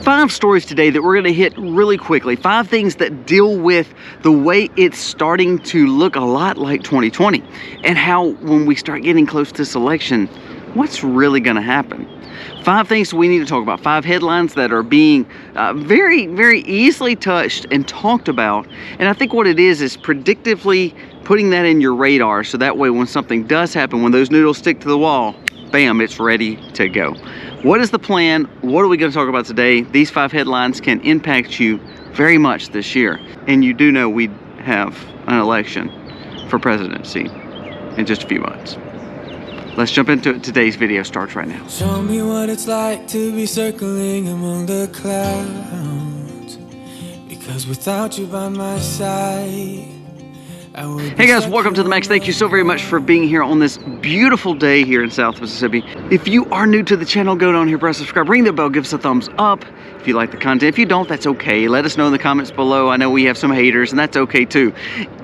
5 stories today that we're going to hit really quickly. 5 things that deal with the way it's starting to look a lot like 2020 and how when we start getting close to this election, what's really going to happen. 5 things we need to talk about. 5 headlines that are being very, very easily touched and talked about. And I think what it is predictively putting that in your radar so that way when something does happen, when those noodles stick to the wall, bam, it's ready to go. What is the plan? What are we going to talk about today? These 5 headlines can impact you very much this year. And you do know we have an election for presidency in just a few months. Let's jump into it. Today's video starts right now. Show me what it's like to be circling among the clouds, because without you by my side, hey guys, welcome to the Max. Thank you so very much for being here on this beautiful day here in South Mississippi. If you are new to the channel, go down here, press subscribe, ring the bell, give us a thumbs up if you like the content. If you don't, that's okay. Let us know in the comments below. I know we have some haters and that's okay too.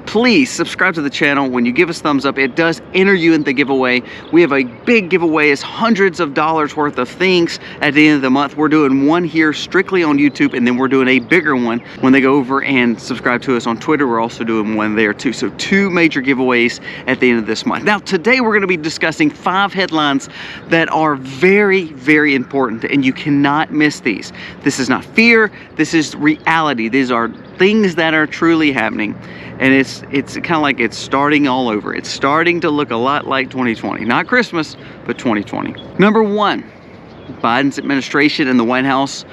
Please subscribe to the channel. When you give us thumbs up, it does enter you in the giveaway. We have a big giveaway. It's hundreds of dollars worth of things at the end of the month. We're doing one here strictly on YouTube, and then we're doing a bigger one when they go over and subscribe to us on Twitter. We're also doing one there too. So 2 major giveaways at the end of this month. Now today we're going to be discussing 5 headlines that are very, very important, and you cannot miss these. This is not fear. This is reality. These are things that are truly happening. And it's kind of like it's starting all over. It's starting to look a lot like 2020. Not Christmas, but 2020. Number 1, Biden's administration and the White House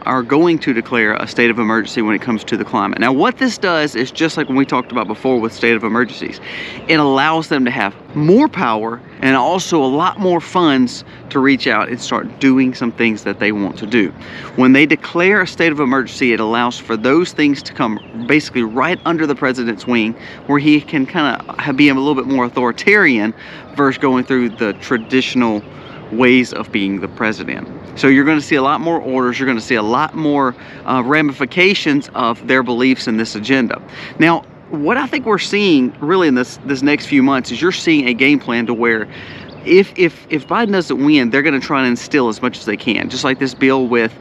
are going to declare a state of emergency when it comes to the climate. Now what this does is just like when we talked about before with state of emergencies. It allows them to have more power and also a lot more funds to reach out and start doing some things that they want to do. When they declare a state of emergency, it allows for those things to come basically right under the president's wing, where he can kind of be a little bit more authoritarian versus going through the traditional ways of being the president. So you're going to see a lot more orders. You're going to see a lot more ramifications of their beliefs in this agenda. Now, what I think we're seeing really in this next few months is you're seeing a game plan to where if Biden doesn't win, they're going to try and instill as much as they can. Just like this bill with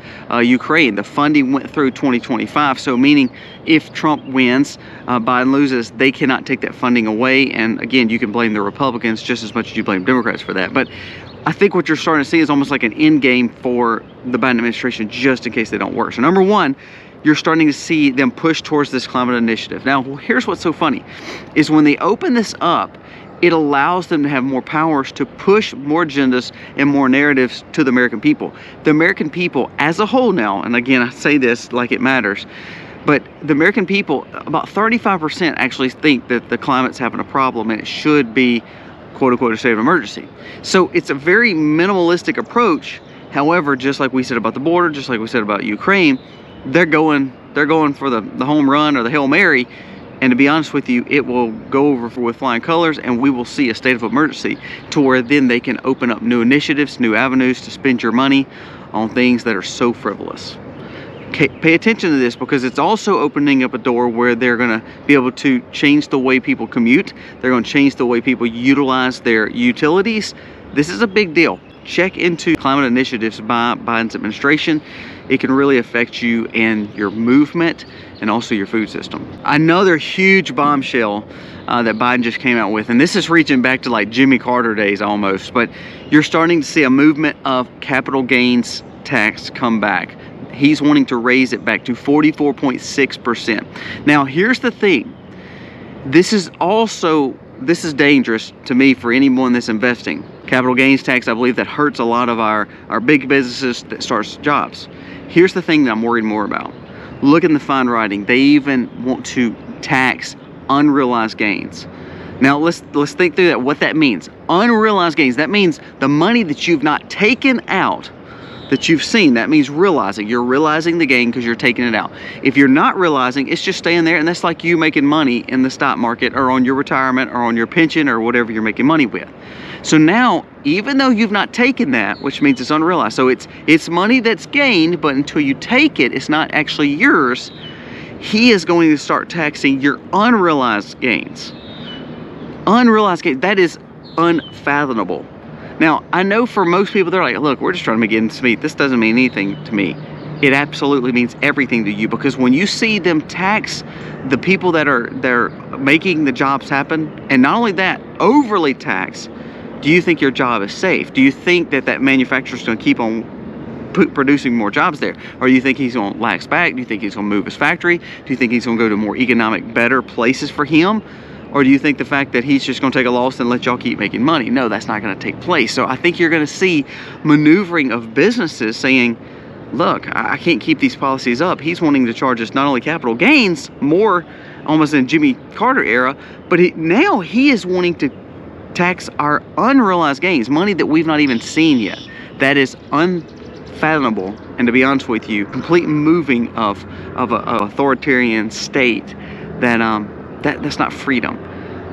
Ukraine, the funding went through 2025. So meaning if Trump wins, Biden loses, they cannot take that funding away. And again, you can blame the Republicans just as much as you blame Democrats for that. But I think what you're starting to see is almost like an end game for the Biden administration, just in case they don't work. So number 1, you're starting to see them push towards this climate initiative. Now, here's what's so funny, is when they open this up, it allows them to have more powers to push more agendas and more narratives to the American people. The American people as a whole now, and again, I say this like it matters, but the American people, about 35% actually think that the climate's having a problem and it should be quote-unquote a state of emergency. So it's a very minimalistic approach. However, just like we said about the border, just like we said about Ukraine, they're going for the home run or the Hail Mary. And to be honest with you, it will go over with flying colors, and we will see a state of emergency to where then they can open up new initiatives, new avenues to spend your money on things that are so frivolous. Okay, pay attention to this, because it's also opening up a door where they're going to be able to change the way people commute. They're going to change the way people utilize their utilities. This is a big deal. Check into climate initiatives by Biden's administration. It can really affect you and your movement and also your food system. Another huge bombshell that Biden just came out with, and this is reaching back to like Jimmy Carter days almost, but you're starting to see a movement of capital gains tax come back. He's wanting to raise it back to 44.6%. Now, here's the thing. This is dangerous to me for anyone that's investing. Capital gains tax, I believe that hurts a lot of our big businesses that starts jobs. Here's the thing that I'm worried more about. Look in the fine writing. They even want to tax unrealized gains. Now, let's think through that, what that means. Unrealized gains, that means the money that you've not taken out, that you've seen. That means realizing. You're realizing the gain because you're taking it out. If you're not realizing, it's just staying there, and that's like you making money in the stock market or on your retirement or on your pension or whatever you're making money with. So now, even though you've not taken that, which means it's unrealized, so it's money that's gained, but until you take it, it's not actually yours. He is going to start taxing your unrealized gains. Unrealized gains, that is unfathomable. Now, I know for most people, they're like, look, we're just trying to make ends meet. This doesn't mean anything to me. It absolutely means everything to you, because when you see them tax the people that they're making the jobs happen, and not only that, overly tax, do you think your job is safe? Do you think that that manufacturer's going to keep on producing more jobs there? Or do you think he's going to lax back? Do you think he's going to move his factory? Do you think he's going to go to more economic, better places for him? Or do you think the fact that he's just going to take a loss and let y'all keep making money? No, that's not going to take place. So I think you're going to see maneuvering of businesses saying, look, I can't keep these policies up. He's wanting to charge us not only capital gains, more almost in Jimmy Carter era, but now he is wanting to tax our unrealized gains, money that we've not even seen yet. That is unfathomable, and to be honest with you, complete moving of an authoritarian state that's not freedom.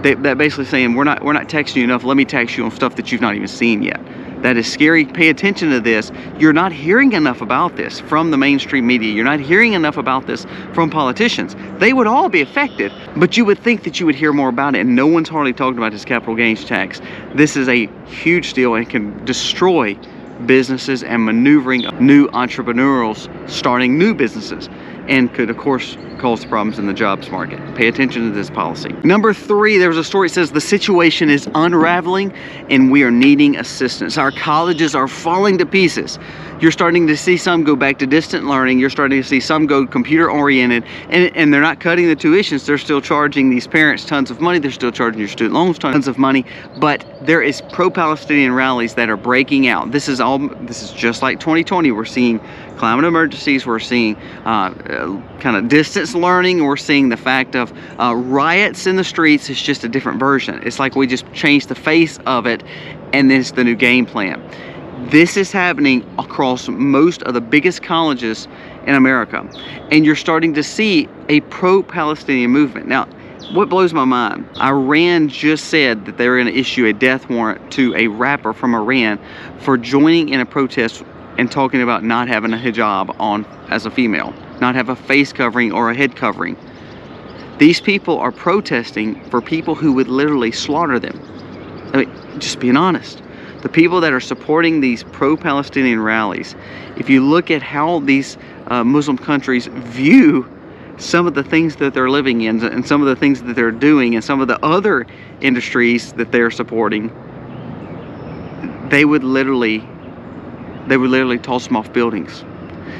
That basically saying, we're not taxing you enough, let me tax you on stuff that you've not even seen yet. That is scary. Pay attention to this. You're not hearing enough about this from the mainstream media. You're not hearing enough about this from politicians. They would all be affected, but you would think that you would hear more about it, and no one's hardly talking about this capital gains tax. This is a huge deal and can destroy businesses and maneuvering new entrepreneurs starting new businesses, and could of course cause problems in the jobs market. Pay attention to this policy. Number 3, there was a story that says the situation is unraveling and we are needing assistance. Our colleges are falling to pieces. You're starting to see some go back to distant learning. You're starting to see some go computer oriented, and they're not cutting the tuitions. They're still charging these parents tons of money. They're still charging your student loans tons of money, but there is pro-Palestinian rallies that are breaking out. This is just like 2020. We're seeing climate emergencies. We're seeing kind of distance learning. We're seeing the fact of riots in the streets. It's just a different version. It's like we just changed the face of it, and then it's the new game plan. This is happening across most of the biggest colleges in America, and you're starting to see a pro-Palestinian movement. Now, what blows my mind, Iran just said that they were going to issue a death warrant to a rapper from Iran for joining in a protest and talking about not having a hijab on as a female, not have a face covering or a head covering. These people are protesting for people who would literally slaughter them. I mean, just being honest. The people that are supporting these pro-Palestinian rallies, if you look at how these Muslim countries view some of the things that they're living in and some of the things that they're doing and some of the other industries that they're supporting, they would literally toss them off buildings.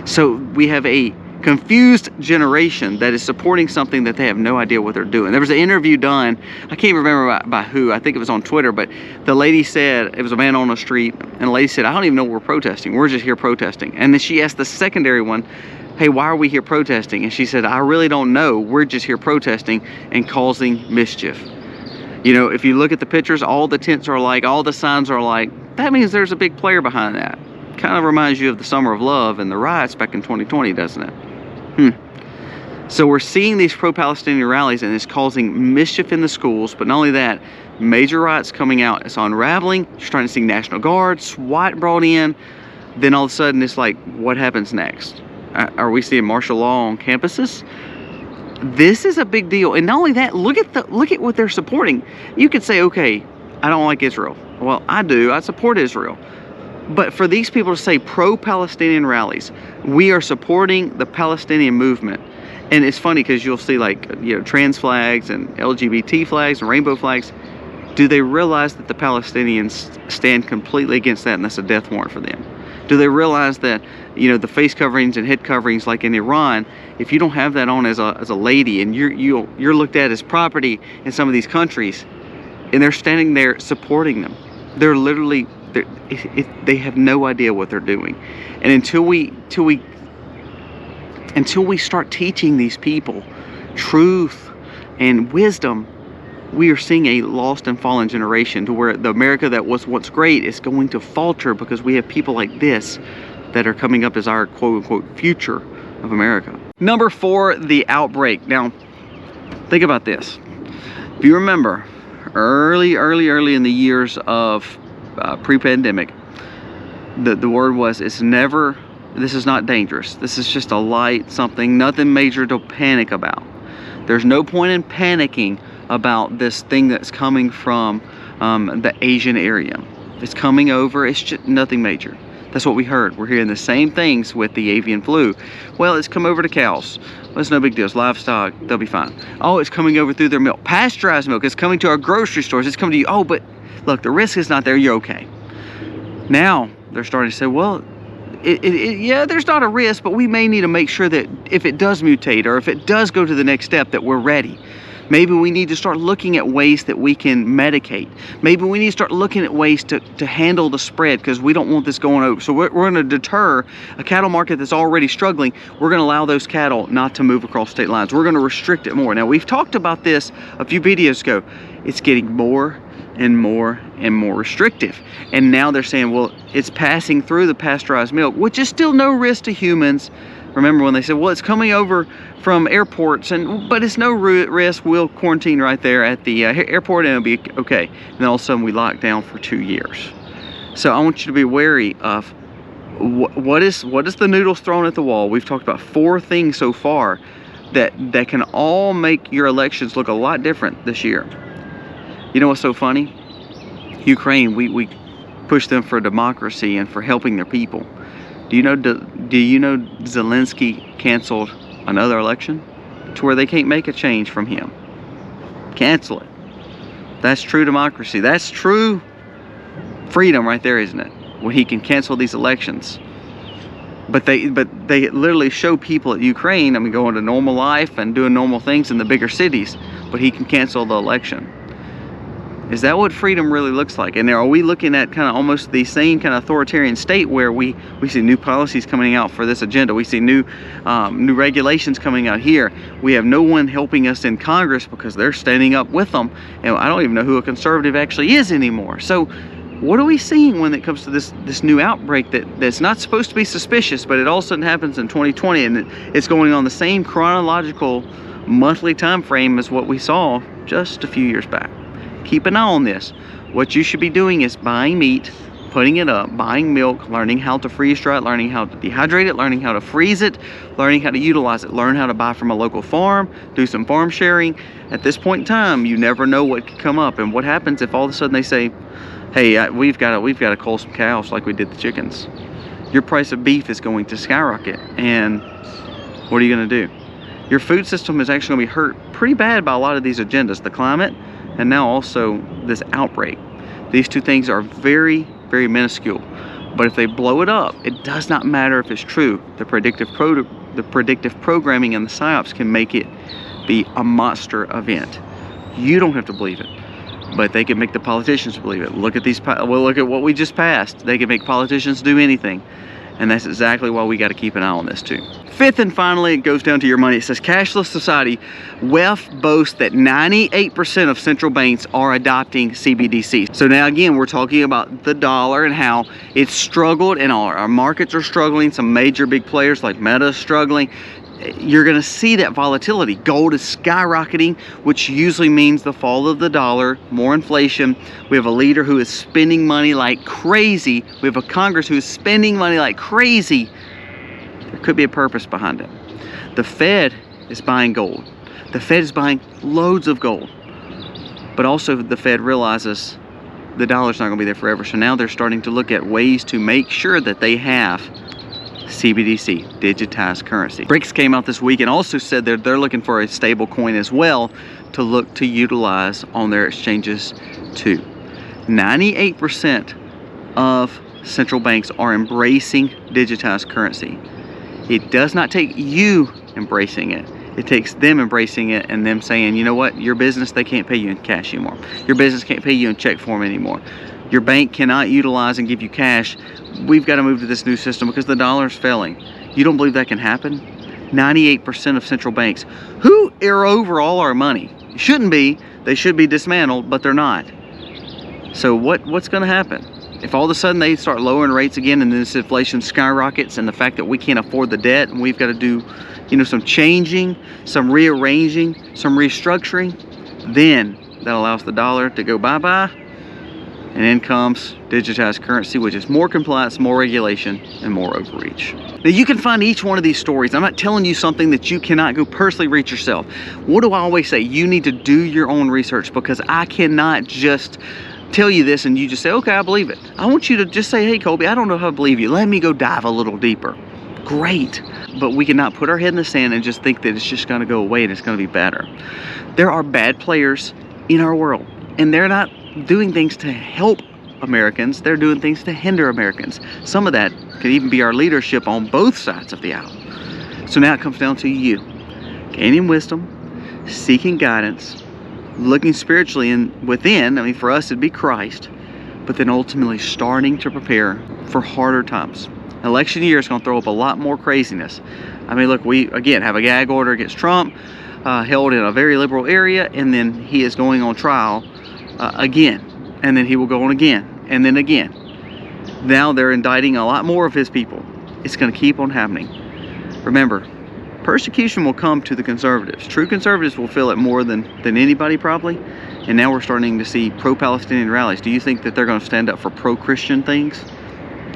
So we have a confused generation that is supporting something that they have no idea what they're doing. There was an interview done, I can't remember by who, I think it was on Twitter, but the lady said, it was a man on the street, and the lady said, I don't even know what we're protesting, we're just here protesting. And then she asked the secondary one, hey, why are we here protesting? And she said, I really don't know, we're just here protesting and causing mischief. You know, if you look at the pictures, all the tents are alike, all the signs are alike, that means there's a big player behind that. Kind of reminds you of the Summer of Love and the riots back in 2020, doesn't it? So we're seeing these pro-Palestinian rallies, and it's causing mischief in the schools. But not only that, major riots coming out. It's unraveling. You're starting to see National Guard, SWAT brought in. Then all of a sudden, it's like, what happens next? Are we seeing martial law on campuses? This is a big deal. And not only that, look at what they're supporting. You could say, okay, I don't like Israel. Well, I do. I support Israel. But for these people to say pro-Palestinian rallies, we are supporting the Palestinian movement. And it's funny because you'll see, like, you know, trans flags and LGBT flags and rainbow flags. Do they realize that the Palestinians stand completely against that, and that's a death warrant for them? Do they realize that, you know, the face coverings and head coverings, like in Iran, if you don't have that on as a lady, and you're looked at as property in some of these countries, and they're standing there supporting them, they're literally, they have no idea what they're doing. And until we start teaching these people truth and wisdom, we are seeing a lost and fallen generation, to where the America that was once great is going to falter, because we have people like this that are coming up as our quote-unquote future of America. Number 4, the outbreak. Now, think about this. If you remember, early in the years of pre-pandemic, the word was, this is not dangerous. This is just a light something, nothing major to panic about. There's no point in panicking about this thing that's coming from the Asian area. It's coming over. It's just nothing major. That's what we heard. We're hearing the same things with the avian flu. Well, it's come over to cows. Well, it's no big deal. It's livestock. They'll be fine. Oh, it's coming over through their milk. Pasteurized milk. It's coming to our grocery stores. It's coming to you. Oh, but look, the risk is not there. You're okay. Now they're starting to say, well, yeah, there's not a risk, but we may need to make sure that if it does mutate or if it does go to the next step, that we're ready. Maybe we need to start looking at ways that we can medicate. Maybe we need to start looking at ways to handle the spread, because we don't want this going over. So we're going to deter a cattle market that's already struggling. We're going to allow those cattle not to move across state lines. We're going to restrict it more. Now, we've talked about this a few videos ago. It's getting more and more and more restrictive. And now they're saying, well, it's passing through the pasteurized milk, which is still no risk to humans. Remember when they said, well, it's coming over from airports, but it's no risk. We'll quarantine right there at the airport and it'll be okay. And then all of a sudden we lock down for 2 years. So I want you to be wary of what is the noodles thrown at the wall. We've talked about 4 things so far that can all make your elections look a lot different this year. You know what's so funny? Ukraine, we push them for democracy and for helping their people. Do you know Zelensky canceled another election to where they can't make a change from him? Cancel it. That's true democracy. That's true freedom right there, isn't it? When he can cancel these elections. But they literally show people at Ukraine, I mean, going to normal life and doing normal things in the bigger cities, but he can cancel the election. Is that what freedom really looks like? And are we looking at kind of almost the same kind of authoritarian state where we see new policies coming out for this agenda? We see new regulations coming out here. We have no one helping us in Congress because they're standing up with them. And I don't even know who a conservative actually is anymore. So what are we seeing when it comes to this new outbreak that's not supposed to be suspicious, but it all of a sudden happens in 2020, and it's going on the same chronological monthly time frame as what we saw just a few years back? Keep an eye on this. What you should be doing is buying meat, putting it up, buying milk, learning how to freeze dry it, learning how to dehydrate it, learning how to freeze it, learning how to utilize it, learn how to buy from a local farm, do some farm sharing. At this point in time, you never know what could come up, and what happens if all of a sudden they say, hey, we've got to cull some cows like we did the chickens. Your price of beef is going to skyrocket, and what are you going to do? Your food system is actually going to be hurt pretty bad by a lot of these agendas, the climate, and now also this outbreak. These 2 things are very, very minuscule. But if they blow it up, it does not matter if it's true. The predictive programming and the psyops can make it be a monster event. You don't have to believe it, but they can make the politicians believe it. Look at look at what we just passed. They can make politicians do anything. And that's exactly why we got to keep an eye on this too. 5th and finally, it goes down to your money. It says Cashless Society. WEF boasts that 98% of central banks are adopting CBDC. So now again, we're talking about the dollar and how it's struggled, and our markets are struggling. Some major big players like Meta is struggling. You're going to see that volatility. Gold is skyrocketing, which usually means the fall of the dollar, more inflation. We have a leader who is spending money like crazy. We have a Congress who is spending money like crazy. There could be a purpose behind it. The Fed is buying gold. The Fed is buying loads of gold. But also the Fed realizes the dollar's not going to be there forever. So now they're starting to look at ways to make sure that they have CBDC, digitized currency. BRICS came out this week and also said that they're looking for a stable coin as well to look to utilize on their exchanges too. 98% of central banks are embracing digitized currency. It does not take you embracing it. It takes them embracing it and them saying, you know what, your business, they can't pay you in cash anymore. Your business can't pay you in check form anymore. Your bank cannot utilize and give you cash. We've got to move to this new system because the dollar is failing. You don't believe that can happen? 98% of central banks, who are over all our money, shouldn't be. They should be dismantled, but they're not. So what's going to happen? If all of a sudden they start lowering rates again and this inflation skyrockets, and the fact that we can't afford the debt and we've got to do, some changing, some rearranging, some restructuring, then that allows the dollar to go bye-bye. And in comes digitized currency, which is more compliance, more regulation, and more overreach. Now you can find each one of these stories. I'm not telling you something that you cannot go personally read yourself. What do I always say? You need to do your own research, because I cannot just tell you this and you just say, okay, I believe it. I want you to just say, hey, Colby, I don't know how I believe you. Let me go dive a little deeper. Great. But we cannot put our head in the sand and just think that it's just going to go away and it's going to be better. There are bad players in our world, and they're not doing things to help Americans. They're doing things to hinder Americans. Some of that could even be our leadership on both sides of the aisle. So now it comes down to you. Gaining wisdom, seeking guidance, looking spiritually and within. I mean, for us, it'd be Christ. But then ultimately starting to prepare for harder times. Election year is going to throw up a lot more craziness. I mean, look, we, again, have a gag order against Trump, held in a very liberal area, and then he is going on trial again. And then he will go on again, and then again. Now they're indicting a lot more of his people. It's going to keep on happening. Remember, persecution will come to the conservatives. True conservatives will feel it more than anybody probably. And now we're starting to see pro-Palestinian rallies. Do you think that they're going to stand up for pro-Christian things?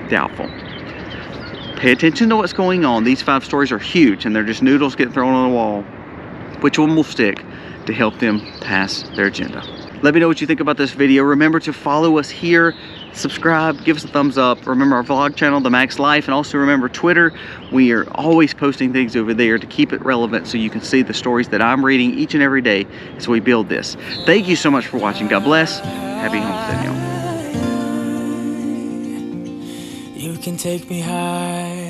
Doubtful. Pay attention to what's going on. These 5 stories are huge, and they're just noodles getting thrown on the wall. Which one will stick to help them pass their agenda? Let me know what you think about this video. Remember to follow us here, subscribe, give us a thumbs up. Remember our vlog channel, The Max Life, and also remember Twitter. We are always posting things over there to keep it relevant so you can see the stories that I'm reading each and every day as we build this. Thank you so much for watching. God bless. Happy homesteading, y'all. You can take me high.